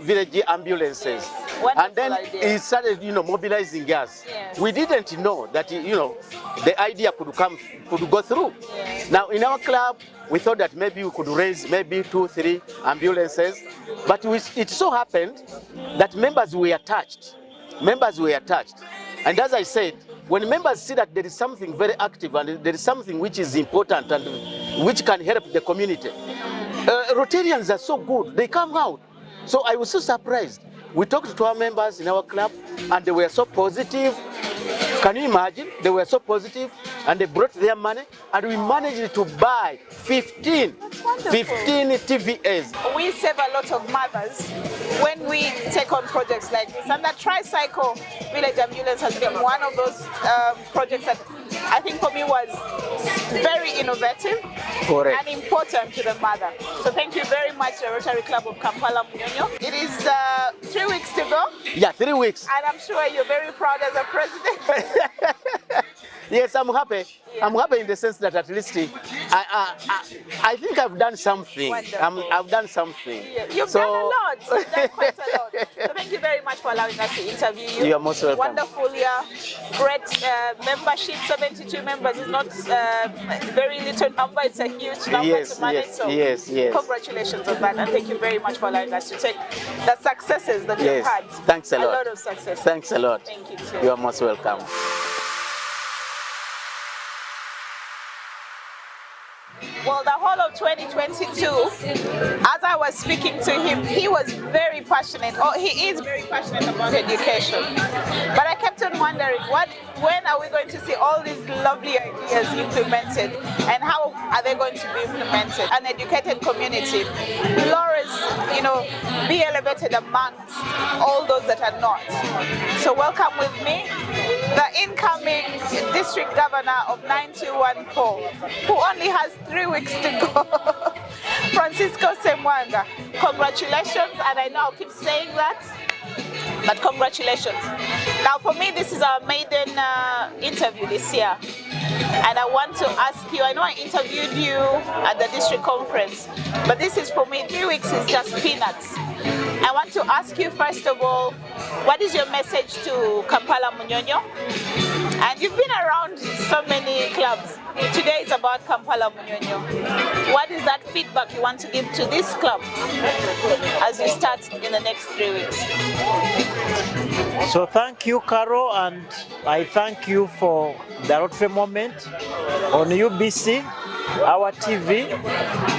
village ambulances. Wonderful and then idea. he started, mobilizing us. Yes. We didn't know that, the idea could go through. Yes. Now in our club, we thought that maybe we could raise maybe 2-3 ambulances, but it so happened that members were attached. And as I said, when members see that there is something very active and there is something which is important and which can help the community, Rotarians are so good, they come out. So I was so surprised. We talked to our members in our club and they were so positive. Can you imagine? They were so positive and they brought their money and we managed to buy 15 TVAs. We save a lot of mothers when we take on projects like this. And the tricycle village ambulance has been one of those projects that I think for me was very innovative. Correct. And important to the mother. So thank you very much, the Rotary Club of Kampala Munyonyo. It is 3 weeks to go. Yeah, 3 weeks. And I'm sure you're very proud as a president. Yes, I'm happy. Yeah. I'm happy in the sense that at least I think I've done something. I've done something. Yeah. You've done a lot. You've done quite a lot. So thank you very much for allowing us to interview you. You're most welcome. Wonderful year. Great membership. 72 members is not a very little number. It's a huge number to manage. Yes. Congratulations on that. And thank you very much for allowing us to take the successes that you've had. Thanks a lot. A lot of success. Thanks a lot. Thank you too. You are most welcome. Well, the whole of 2022, as I was speaking to him, he was very passionate, or he is very passionate about education. But I kept on wondering, when are we going to see all these lovely ideas implemented, and how are they going to be implemented? An educated community will always, be elevated amongst all those that are not. So welcome with me, the incoming district governor of 9214, who only has 3 weeks to go, Francisco Semwanga. Congratulations, and I know I'll keep saying that, but congratulations. Now for me, this is our maiden interview this year, and I want to ask you, I know I interviewed you at the district conference, but this is for me, 3 weeks is just peanuts. I want to ask you, first of all, what is your message to Kampala Munyonyo? And you've been around so many clubs. Today is about Kampala Munyonyo. What is that feedback you want to give to this club as you start in the next 3 weeks? So thank you, Carol, and I thank you for the Rotary moment on UBC, our TV,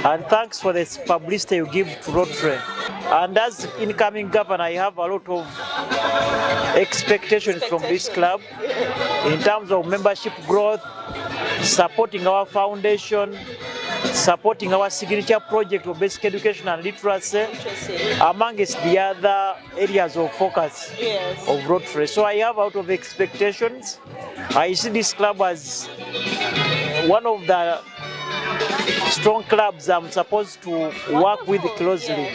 and thanks for the publicity you give to Rotary. And as incoming governor, I have a lot of expectations from this club in terms of membership growth, supporting our foundation, supporting our signature project of basic education and literacy, amongst the other areas of focus of Rotary. So I have a lot of expectations. I see this club as one of the strong clubs I'm supposed to work with closely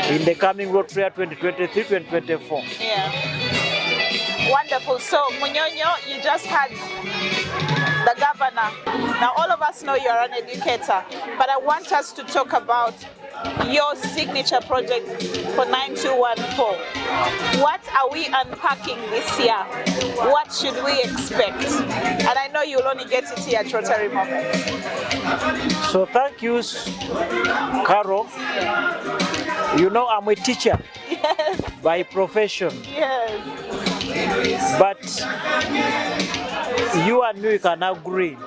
in the coming Rotary 2023-2024. Yeah. Wonderful. So Munyonyo, you just had the governor. Now all of us know you're an educator, but I want us to talk about your signature project for 9214. What are we unpacking this year? What should we expect? And I know you'll only get it here at Rotary Moment. So thank you, Carol. You know I'm a teacher by profession. But you and me can agree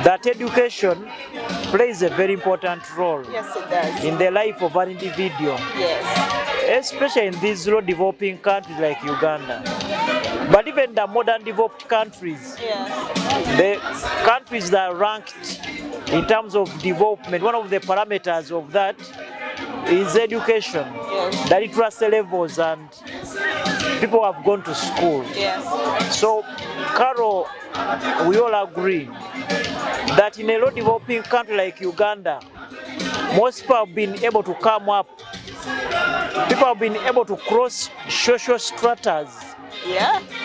that education plays a very important role in the life of an individual, especially in these low developing countries like Uganda. But even the modern developed countries, the countries that are ranked in terms of development, one of the parameters of that is education, the literacy levels, and people have gone to school. So, Carol, we all agree that in a low developing country like Uganda, most people have been able to come up, people have been able to cross social stratas,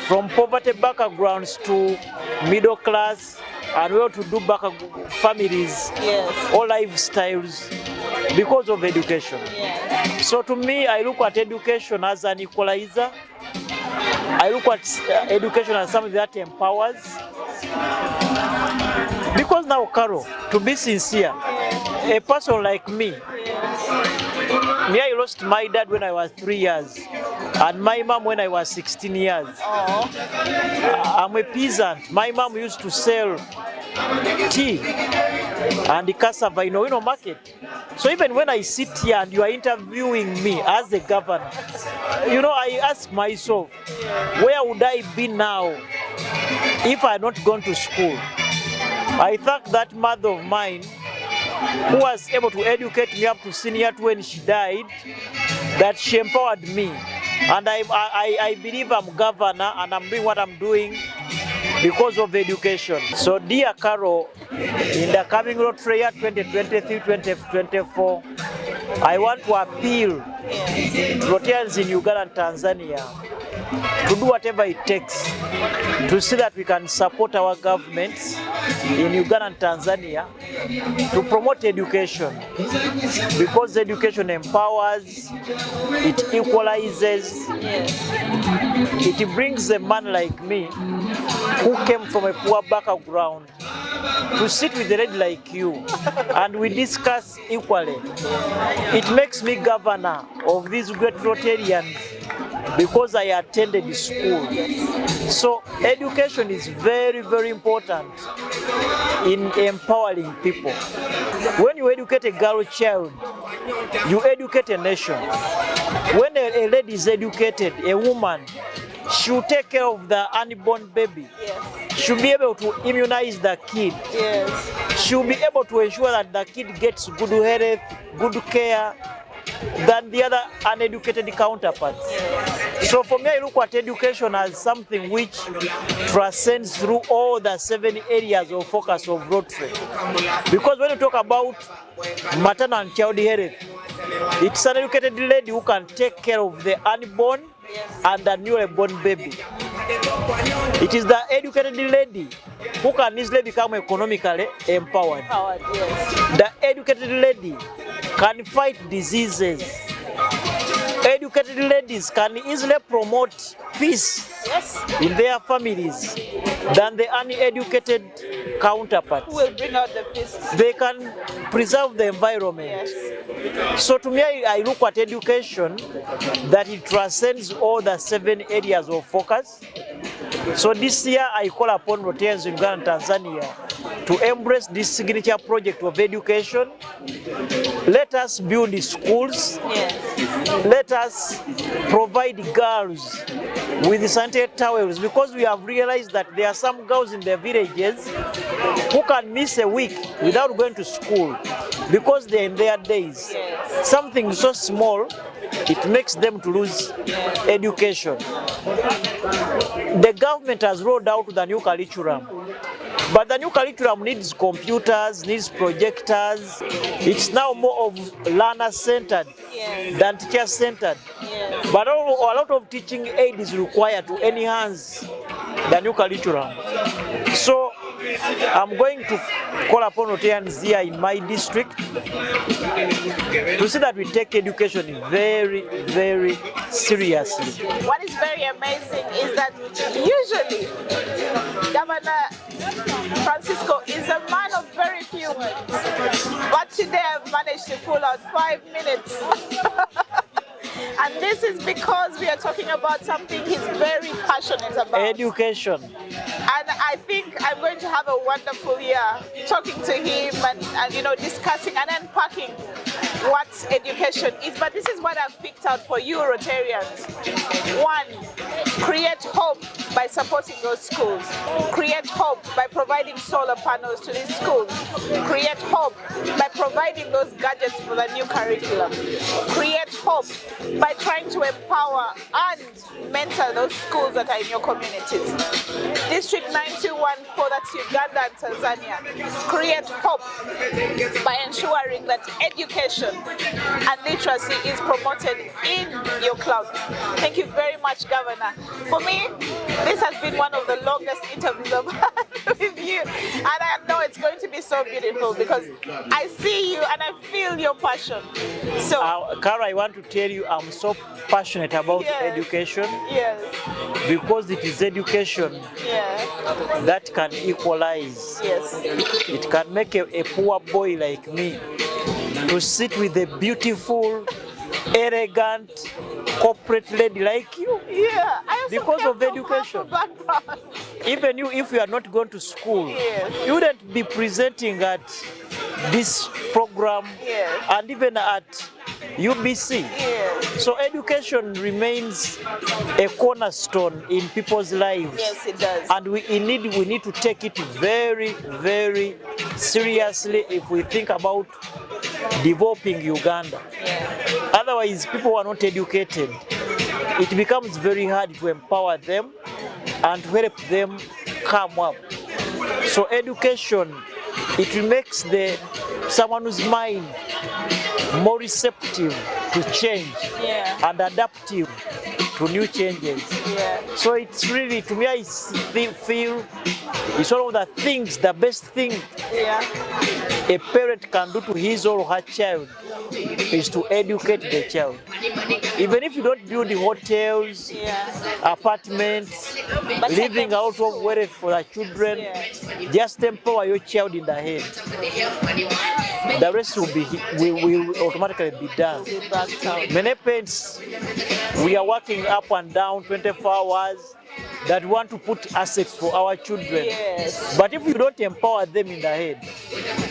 from poverty backgrounds to middle class and well-to-do families, all lifestyles, because of education. So to me, I look at education as an equalizer. I look at education as something that empowers. Because now, Carol, to be sincere, a person like me, I lost my dad when I was 3 years, and my mom when I was 16 years. I'm a peasant. My mom used to sell tea and cassava in Owino market. So even when I sit here and you are interviewing me as the governor, I ask myself, where would I be now if I had not gone to school? I thank that mother of mine who was able to educate me up to senior when she died, that she empowered me. And I believe I'm governor and I'm doing what I'm doing because of education. So dear Carol, in the coming Rotary year 2023-2024, I want to appeal to Rotarians in Uganda and Tanzania to do whatever it takes to see that we can support our governments in Uganda and Tanzania to promote education, because education empowers, it equalizes, it brings a man like me who came from a poor background to sit with a lady like you and we discuss equally. It makes me governor of these great Rotarians because I attended school. So education is very, very important in empowering people. When you educate a girl child, you educate a nation. When a lady is educated, a woman, she will take care of the unborn baby. She'll be able to immunize the kid. She'll be able to ensure that the kid gets good health, good care than the other uneducated counterparts. So for me, I look at education as something which transcends through all the 7 areas of focus of Rotary. Because when you talk about maternal and child health, it's an educated lady who can take care of the unborn and the newly born baby. It is the educated lady who can easily become economically empowered. The educated lady can fight diseases. educated ladies can easily promote peace in their families than the uneducated counterparts. Who will bring out the peace? They can preserve the environment. So to me, I look at education that it transcends all the 7 areas of focus. So this year I call upon Rotarians in Uganda and Tanzania to embrace this signature project of education. Let us build the schools. Let us provide girls with sanitary towels, because we have realized that there are some girls in the villages who can miss a week without going to school because they're in their days. Something so small, it makes them to lose education. The government has rolled out the new curriculum, but the new curriculum needs computers, needs projectors. It's now more of learner-centered than teacher-centered. But a lot of teaching aid is required to enhance the new curriculum. So I'm going to call upon Rotarians here in my district to see that we take education very, very seriously. What is very amazing is that usually Governor Francisco is a man of very few words, but today I've managed to pull out 5 minutes. And this is because we are talking about something he's very passionate about. Education. And I think I'm going to have a wonderful year talking to him and you know, discussing and unpacking what education is. But this is what I've picked out for you, Rotarians. 1, create hope by supporting those schools. Create hope by providing solar panels to these schools. Create hope by providing those gadgets for the new curriculum. Create hope by trying to empower and mentor those schools that are in your communities. District 9214, that's Uganda and Tanzania. Create hope by ensuring that education and literacy is promoted in your club. Thank you very much, Governor. For me, this has been one of the longest interviews I've had with you, and I know it's going to be so beautiful because I see you and I feel your passion. So, Cara, I want to tell you I'm so passionate about education because it is education that can equalize. It can make a poor boy like me to sit with a beautiful, elegant, corporate lady like you. Because of education. Even you, if you are not going to school, you wouldn't be presenting at this program and even at UBC. So education remains a cornerstone in people's lives. Yes, it does. And we need to take it very, very seriously if we think about developing Uganda. Otherwise, people who are not educated, it becomes very hard to empower them and to help them come up. So education, it makes someone whose mind more receptive to change and adaptive to new changes. So it's really, to me, I feel it's one of the things, the best thing a parent can do to his or her child is to educate the child. Even if you don't build the hotels, apartments, living out of wealth for the children, just empower your child in the head. The rest will automatically be done. Many parents, we are working up and down 24 hours that want to put assets for our children. But if you don't empower them in the head,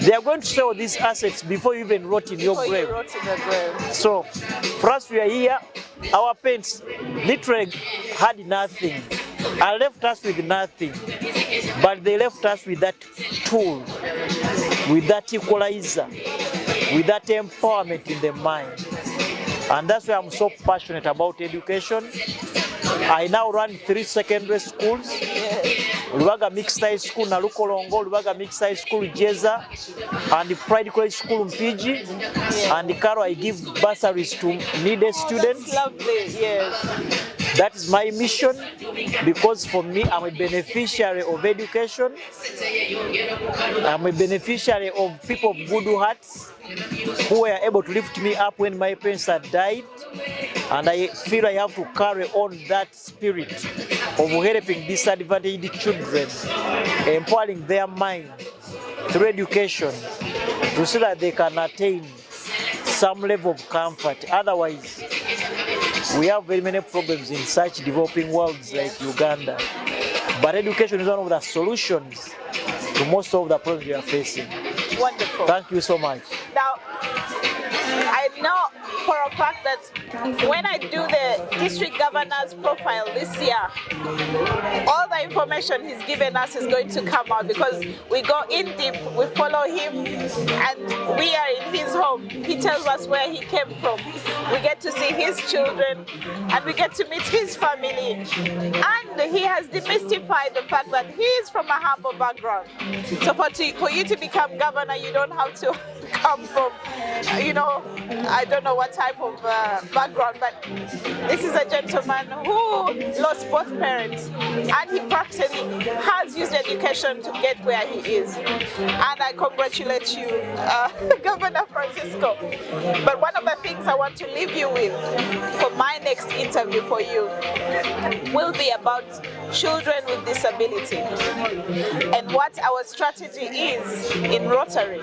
they are going to sell these assets before you even rot in your grave. So for us, we are here, our parents literally had nothing and left us with nothing, but they left us with that tool, with that equalizer, with that empowerment in the mind. And that's why I'm so passionate about education. I now run 3 secondary schools, Lubaga Mixed High School, Nalukolongo, Lubaga Mixed High School, Jeza, and the Pride College School, Mpigi. And Karo, I give bursaries to needed students. Lovely, That is my mission, because for me, I'm a beneficiary of education. I'm a beneficiary of people of good hearts. who were able to lift me up when my parents had died. And I feel I have to carry on that spirit of helping disadvantaged children, empowering their mind through education to see that they can attain some level of comfort. Otherwise, we have very many problems in such developing worlds like Uganda. But education is one of the solutions to most of the problems we are facing. Wonderful. Thank you so much. Now, I know for a fact that when I do the district governor's profile this year, all the information he's given us is going to come out because we go in deep, we follow him, and we are in his home. He tells us where he came from. We get to see his children, and we get to meet his family. And he has demystified the fact that he is from a humble background. So for you to become governor, you don't have to come from, I don't know what type of background, but this is a gentleman who lost both parents, and he practically has used education to get where he is. And I congratulate you, Governor Francisco. But one of the things I want to leave you with for my next interview for you will be about children with disability and what our strategy is in Rotary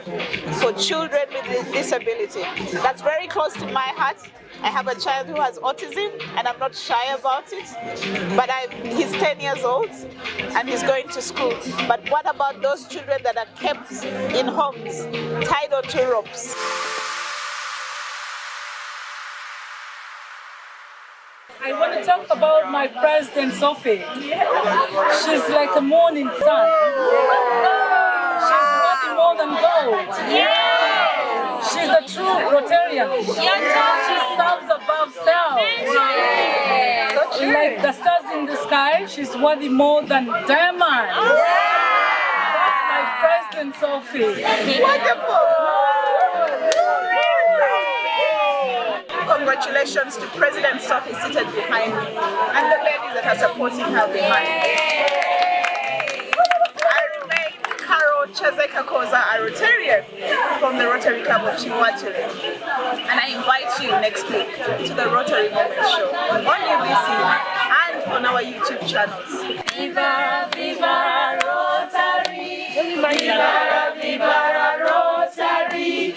for children with disability. That's very close to my heart. I have a child who has autism, and I'm not shy about it, but he's 10 years old and he's going to school. But what about those children that are kept in homes, tied onto ropes? I want to talk about my President Sophie. She's like a morning sun. She's worth more than gold. She's a true Rotarian. She serves above self. Like the stars in the sky, she's worthy more than diamond. That's my President Sophie. Wonderful. Congratulations to President Sophie seated behind me and the ladies that are supporting her behind me. I remain Carol Chazeka Koza, a Rotarian from the Rotary Club of Chihuahua. And I invite you next week to the Rotary Moment Show on UBC and on our YouTube channels. Viva, viva Rotary! Viva, viva Rotary!